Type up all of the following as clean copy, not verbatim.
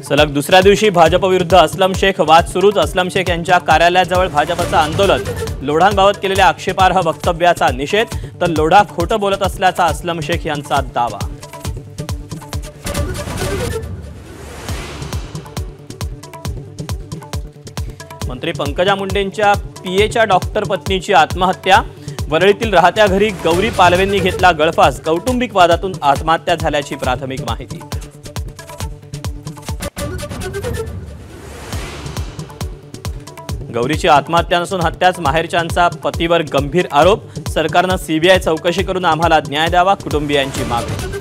सलग दुसऱ्या दिवशी भाजप विरुद्ध असलम शेख वाद सुरूच। असलम शेख यांच्या कार्यालयाजवळ भाजपचं आंदोलन। लोढांबाबत केलेल्या आक्षेपार्ह वक्तव्याचा निषेध, तर लोढा खोटं बोलत असल्याचा असलम शेख यांचा दावा। मंत्री पंकजा मुंडेंच्या पीएच्या डॉक्टर पत्नीची आत्महत्या। वरळीतील राहत्या घरी गौरी पालवेंनी घेतला गळफास। कौटुंबिक वादातून आत्महत्या झाल्याची प्राथमिक माहिती। गौरीची आत्महत्या नसून हत्याच माहेरच्यांचा पतीवर गंभीर आरोप। सरकारने सीबीआय चौकशी करून आम्हाला न्याय द्यावा, कुटुंबियांची मागणी।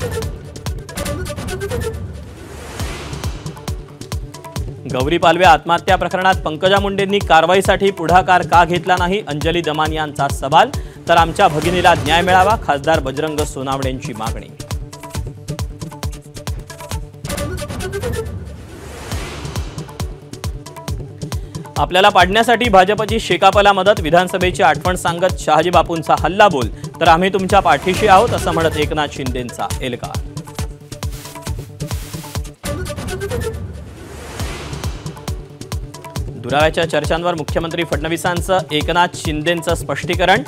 गौरी पालवे आत्महत्या प्रकरणात पंकजा मुंडेंनी कारवाईसाठी पुढाकार का घेतला नाही, अंजली दमान यांचा सवाल। तर आमच्या भगिनीला न्याय मिळावा, खासदार बजरंग सोनावणेंची मागणी। आपल्याला पाडण्यासाठी भाजपची शेकापला मदत। विधानसभेची आठवण सांगत शहाजी बापूंचा हल्ला बोल। तर आम्ही तुमच्या पाठीशी आहोत असं म्हणत एकनाथ शिंदेंचा एल्गार। दुराव्याच्या चर्चांवर मुख्यमंत्री फडणवीसांचं एकनाथ शिंदेंचं स्पष्टीकरण।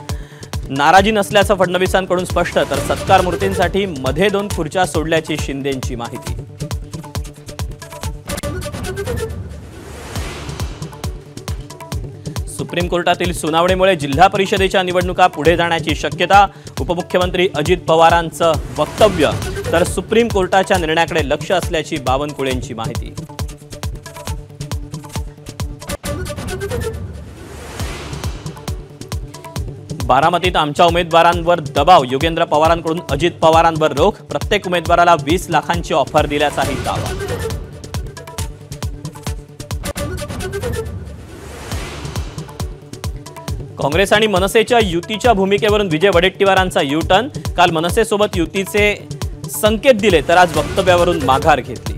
नाराजी नसल्याचं फडणवीसांकडून स्पष्ट, तर सत्कार मूर्तींसाठी मध्ये 2 खुर्च्या सोडल्याची शिंदेंची माहिती। सुप्रीम कोर्टातील सुनावणीमुळे जिल्हा परिषदेच्या निवडणुका पुढे जाण्याची शक्यता। उपमुख्यमंत्री अजित पवारांचं वक्तव्य, तर सुप्रीम कोर्टाच्या निर्णयाकडे लक्ष असल्याची बावनकुळेंची माहिती। बारामतीत आमच्या उमेदवारांवर दबाव। योगेंद्र पवारांकडून अजित पवारांवर रोख। प्रत्येक उमेदवाराला 20 लाखांची ऑफर दिल्याचाही दावा। काँग्रेस आणि मनसेच्या युतीच्या भूमिकेवरून विजय वडेट्टीवारांचा यू-टर्न। काल मनसेसोबत युतीचे संकेत दिले, तर आज वक्तव्यावरून माघार घेतली।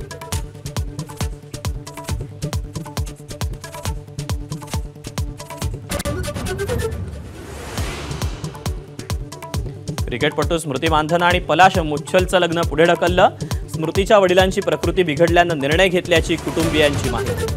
क्रिकेटपटू स्मृती मानधना आणि पलाश मुच्छलचं लग्न पुढे ढकललं। स्मृतीच्या वडिलांची प्रकृती बिघडल्यानं निर्णय घेतल्याची कुटुंबियांची माहिती।